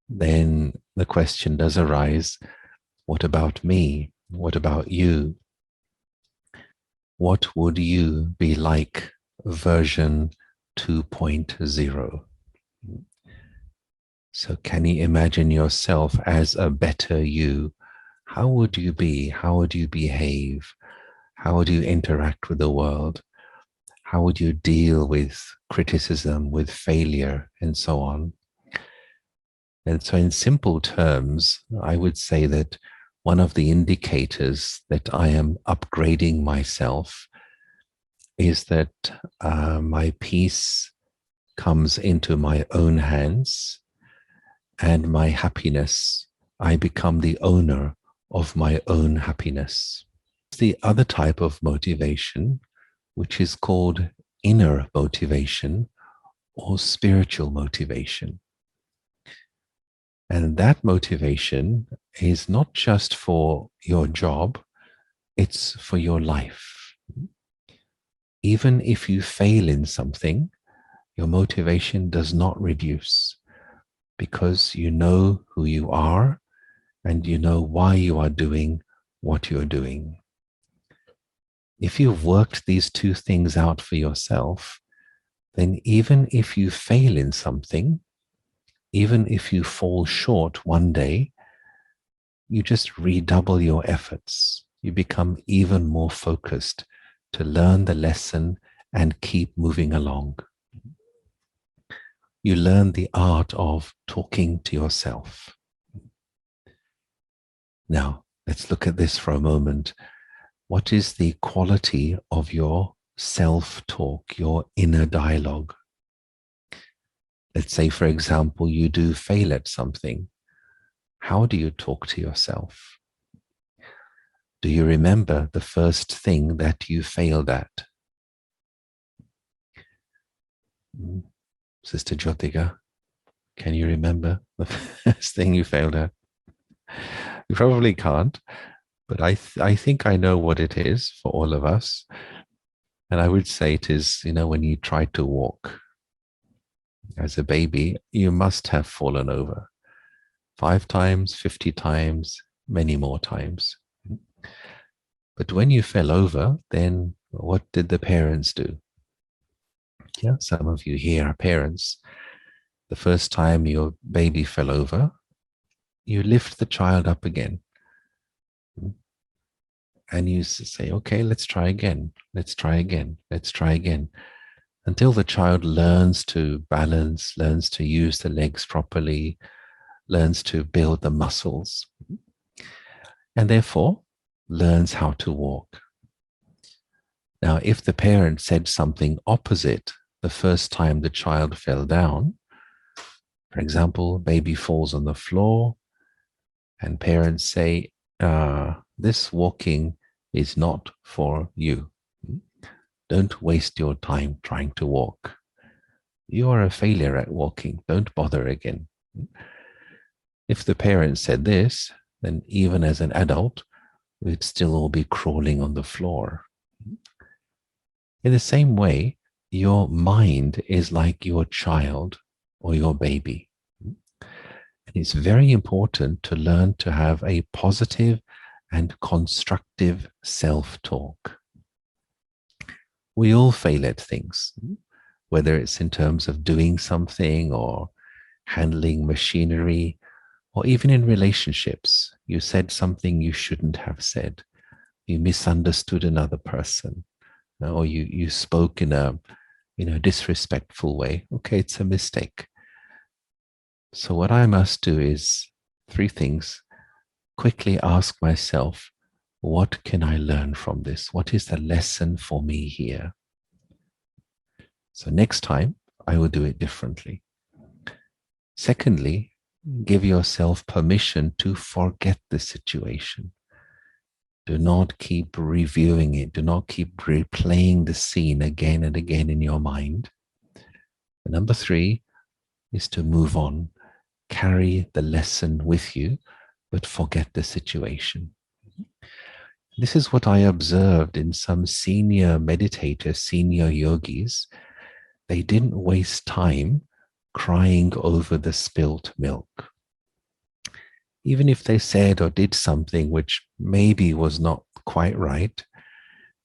then the question does arise, what about me? What about you? What would you be like version 2.0? So can you imagine yourself as a better you? How would you be? How would you behave? How would you interact with the world? How would you deal with criticism, with failure, and so on? And so in simple terms, I would say that one of the indicators that I am upgrading myself is that my peace comes into my own hands, and my happiness, I become the owner of my own happiness. The other type of motivation, which is called inner motivation or spiritual motivation. And that motivation is not just for your job, it's for your life. Even if you fail in something, your motivation does not reduce, because you know who you are and you know why you are doing what you're doing. If you've worked these two things out for yourself, then even if you fail in something, even if you fall short one day, you just redouble your efforts. You become even more focused to learn the lesson and keep moving along. You learn the art of talking to yourself. Now, let's look at this for a moment. What is the quality of your self-talk, your inner dialogue? Let's say, for example, you do fail at something. How do you talk to yourself? Do you remember the first thing that you failed at? Sister Jyotika, can you remember the first thing you failed at? You probably can't, but I think I know what it is for all of us. And I would say it is, when you try to walk. As a baby, you must have fallen over 5 times, 50 times, many more times. But when you fell over, then what did the parents do? Yeah, some of you here are parents. The first time your baby fell over, you lift the child up again. And you say, okay, let's try again. Let's try again. Let's try again. Until the child learns to balance, learns to use the legs properly, learns to build the muscles, and therefore learns how to walk. Now, if the parent said something opposite the first time the child fell down, for example, baby falls on the floor, and parents say, this walking is not for you. Don't waste your time trying to walk. You are a failure at walking. Don't bother again. If the parent said this, then even as an adult, we'd still all be crawling on the floor. In the same way, your mind is like your child or your baby. And it's very important to learn to have a positive and constructive self-talk. We all fail at things, whether it's in terms of doing something or handling machinery, or even in relationships. You said something you shouldn't have said. You misunderstood another person, or you spoke in a disrespectful way. Okay, it's a mistake. So what I must do is 3 things. Quickly ask myself, what can I learn from this? What is the lesson for me here? So next time, I will do it differently. Secondly, give yourself permission to forget the situation. Do not keep reviewing it. Do not keep replaying the scene again and again in your mind. And number 3 is to move on. Carry the lesson with you, but forget the situation. This is what I observed in some senior meditators, senior yogis. They didn't waste time crying over the spilt milk. Even if they said or did something which maybe was not quite right,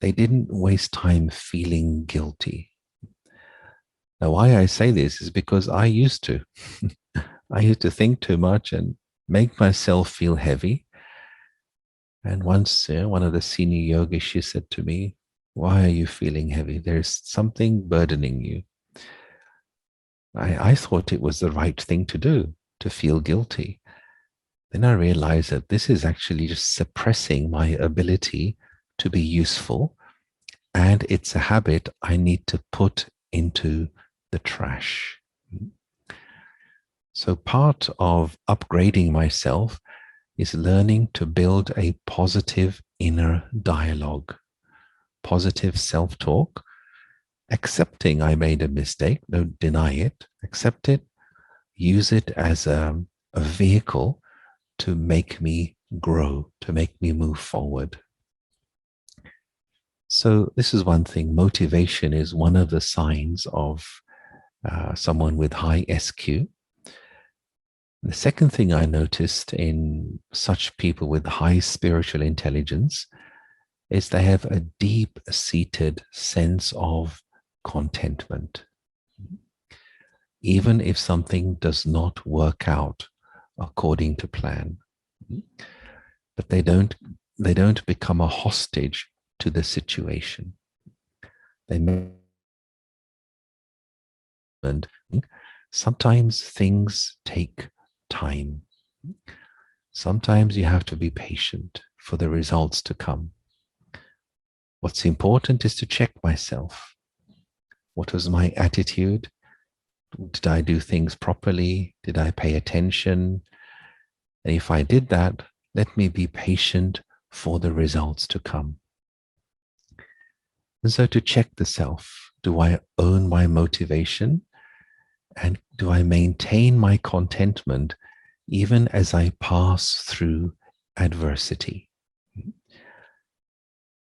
they didn't waste time feeling guilty. Now, why I say this is because I used to. I used to think too much and make myself feel heavy. And once one of the senior yogis said to me, "Why are you feeling heavy? There's something burdening you." I thought it was the right thing to do, to feel guilty. Then I realized that this is actually just suppressing my ability to be useful. And it's a habit I need to put into the trash. So part of upgrading myself is learning to build a positive inner dialogue, positive self-talk, accepting I made a mistake, don't deny it, accept it, use it as a vehicle to make me grow, to make me move forward. So this is one thing. Motivation is one of the signs of someone with high SQ. The second thing I noticed in such people with high spiritual intelligence is they have a deep-seated sense of contentment. Even if something does not work out according to plan. But they don't become a hostage to the situation. Sometimes things take time. Sometimes you have to be patient for the results to come. What's important is to check myself. What was my attitude? Did I do things properly? Did I pay attention? And if I did that, let me be patient for the results to come. And so to check the self, do I own my motivation? And do I maintain my contentment even as I pass through adversity?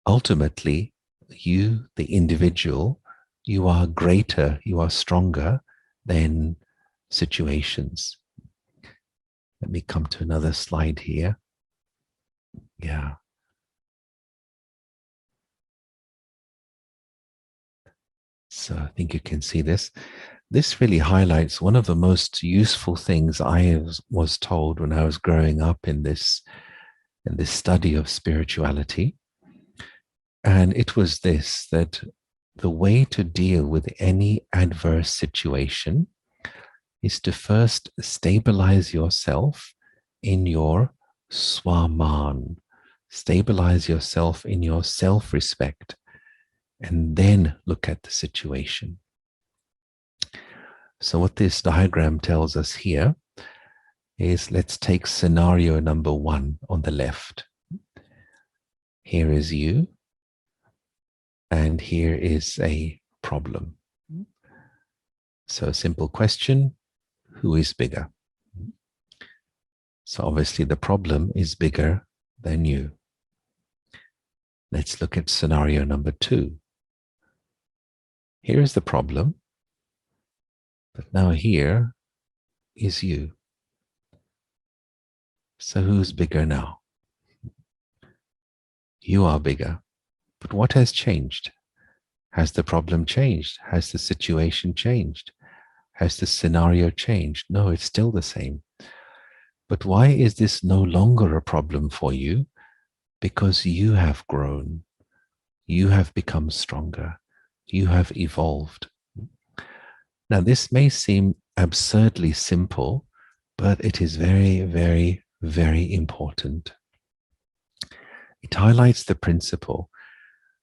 Ultimately, you, the individual, you are greater, you are stronger than situations. Let me come to another slide here. Yeah. So I think you can see this. This really highlights one of the most useful things I was told when I was growing up in this study of spirituality. And it was this, that the way to deal with any adverse situation is to first stabilize yourself in your swaman, stabilize yourself in your self-respect, and then look at the situation. So what this diagram tells us here is, let's take scenario number 1 on the left. Here is you, and here is a problem. So a simple question, who is bigger? So obviously the problem is bigger than you. Let's look at scenario number 2. Here is the problem, but now here is you. So who's bigger now? You are bigger. But what has changed? Has the problem changed? Has the situation changed? Has the scenario changed? No, it's still the same. But why is this no longer a problem for you? Because you have grown. You have become stronger. You have evolved. Now, this may seem absurdly simple, but it is very, very, very important. It highlights the principle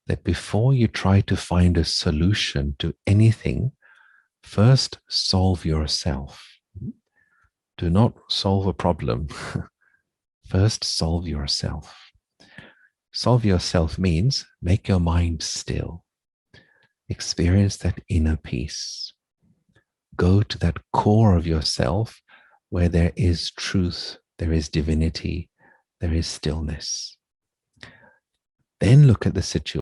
that before you try to find a solution to anything, first solve yourself. Do not solve a problem. First solve yourself. Solve yourself means make your mind still. Experience that inner peace. Go to that core of yourself where there is truth, there is divinity, there is stillness. Then look at the situation.